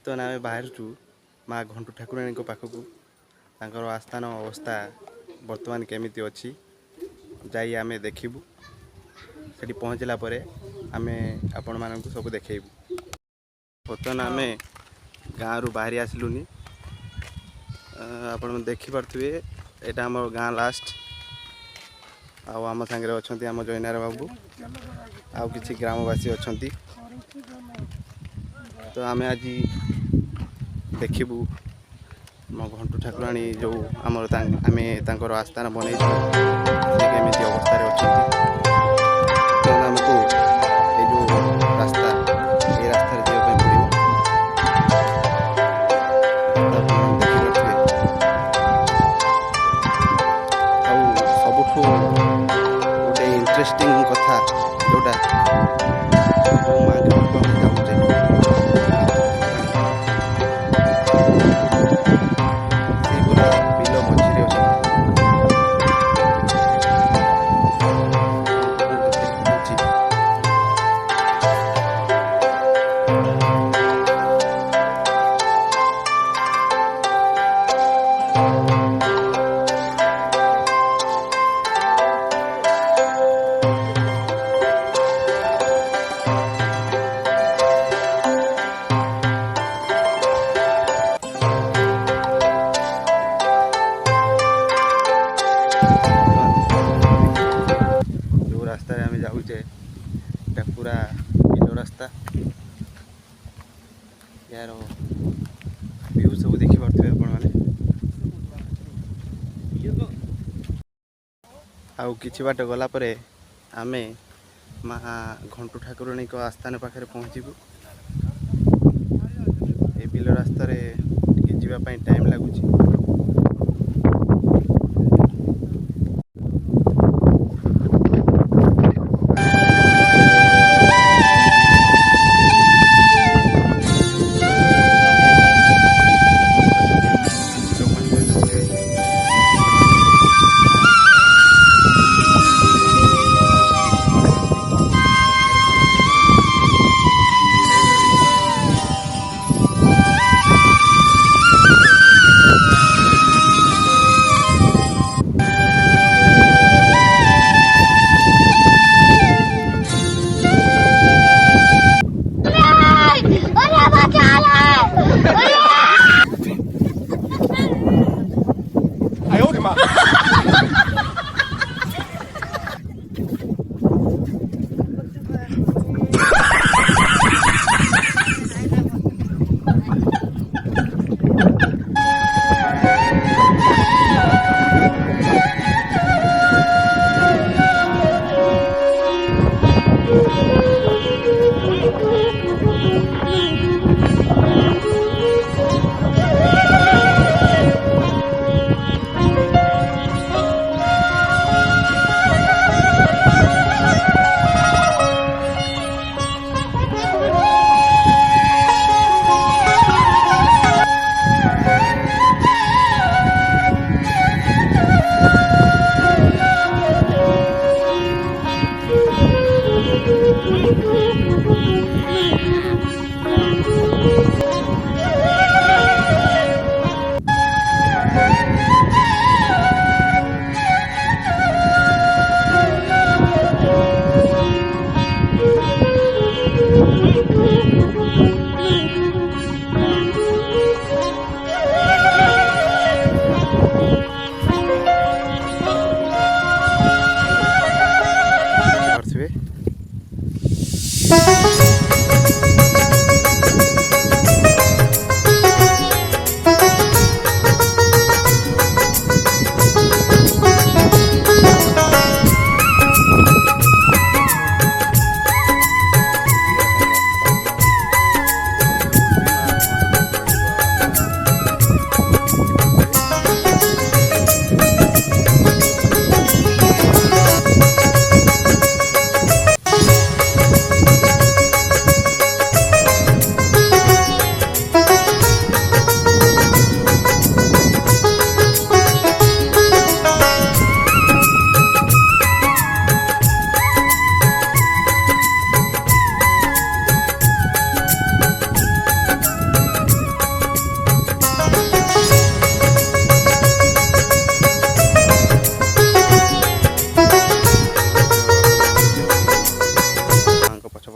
ବର୍ତ୍ତମାନ ଆମେ ବାହାରୁଛୁ ମା ଘଣ୍ଟୁ ଠାକୁରାଣୀଙ୍କ ପାଖକୁ। ତାଙ୍କର ଆସ୍ଥାନ ଅବସ୍ଥା ବର୍ତ୍ତମାନ କେମିତି ଅଛି ଯାଇ ଆମେ ଦେଖିବୁ। ସେଠି ପହଞ୍ଚିଲା ପରେ ଆମେ ଆପଣମାନଙ୍କୁ ସବୁ ଦେଖେଇବୁ। ବର୍ତ୍ତମାନ ଆମେ ଗାଁରୁ ବାହାରି ଆସିଲୁନି। ଆପଣ ଦେଖିପାରୁଥିବେ ଏଇଟା ଆମର ଗାଁ ଲାଷ୍ଟ। ଆଉ ଆମ ସାଙ୍ଗରେ ଅଛନ୍ତି ଆମ ଜୈନାର ବାବୁ, ଆଉ କିଛି ଗ୍ରାମବାସୀ ଅଛନ୍ତି। ତ ଆମେ ଆଜି ଦେଖିବୁ ଆମ ଘଣ୍ଟୁ ଠାକୁରାଣୀ ଯେଉଁ ଆମର ଆମେ ତାଙ୍କର ଆସ୍ଥାନ ବନେଇଛୁ ସେ କେମିତି ଅବସ୍ଥାରେ ଅଛନ୍ତି। ଆମକୁ ଏଇ ଯେଉଁ ରାସ୍ତା, ଏଇ ରାସ୍ତାରେ ଯିବା ପାଇଁ ପଡ଼ିବ। ଦେଖିପାରୁଥିବେ। ଆଉ ସବୁଠୁ ଗୋଟେ ଇଣ୍ଟରେଷ୍ଟିଂ କଥା ଯେଉଁଟା ଯେଉଁ ମାଙ୍କ ପାଖକୁ ଆମେ ଯାଉଛେ, ସେ ପୁରା ବିଲ ମଝିରେ ଅଛନ୍ତି। ରାସ୍ତାରେ ଆମେ ଯାଉଛେ ଏଟା ପୁରା ବିଲ ରାସ୍ତା। ଏହାର ଭିଉ ସବୁ ଦେଖିପାରୁଥିବେ ଆପଣମାନେ। ଆଉ କିଛି ବାଟ ଗଲା ପରେ ଆମେ ମା ଘଣ୍ଟୁ ଠାକୁରାଣୀଙ୍କ ଆସ୍ଥାନ ପାଖରେ ପହଞ୍ଚିବୁ। ଏ ବିଲ ରାସ୍ତାରେ ଟିକେ ଯିବା ପାଇଁ ଟାଇମ୍ ଲାଗୁଛି।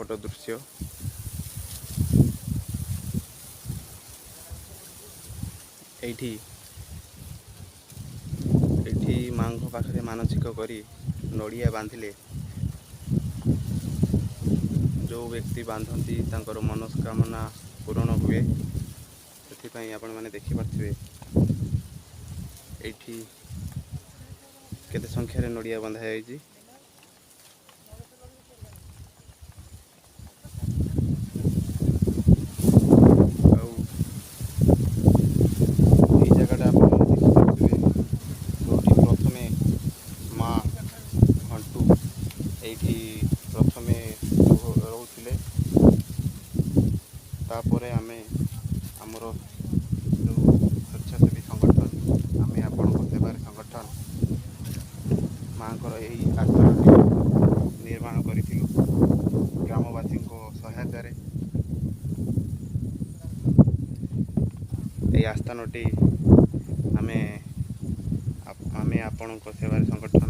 ଛୋଟ ଦୃଶ୍ୟ। ଏଇଠି ମାଙ୍କ ପାଖରେ ମାନସିକ କରି ନଡ଼ିଆ ବାନ୍ଧିଲେ ଯେଉଁ ବ୍ୟକ୍ତି ବାନ୍ଧନ୍ତି ତାଙ୍କର ମନସ୍କାମନା ପୂରଣ ହୁଏ। ସେଥିପାଇଁ ଆପଣମାନେ ଦେଖିପାରୁଥିବେ ଏଇଠି କେତେ ସଂଖ୍ୟାରେ ନଡ଼ିଆ ବନ୍ଧା ଯାଇଛି। ଆଉ ଏଇ ଜାଗାଟା ଆପଣ ଦେଖିପାରୁଥିବେ ଯେଉଁଠି ପ୍ରଥମେ ମା ଘଣ୍ଟୁ ଏଇଠି ପ୍ରଥମେ ରହୁଥିଲେ। ତାପରେ ଆମେ ଆମର ଯେଉଁ ସ୍ୱେଚ୍ଛାସେବୀ ସଂଗଠନ ଆମେ ଆପଣଙ୍କ ସେବାରେ ସଂଗଠନ ମାଙ୍କର ଏହି ଆଶ୍ରମଟି ନିର୍ମାଣ କରିଥିଲୁ ଗ୍ରାମବାସୀଙ୍କ ସହାୟତାରେ। ଏହି ଆସ୍ଥାନଟି ଆମେ ଆପଣଙ୍କ ସେବାରେ ସଂଗଠନ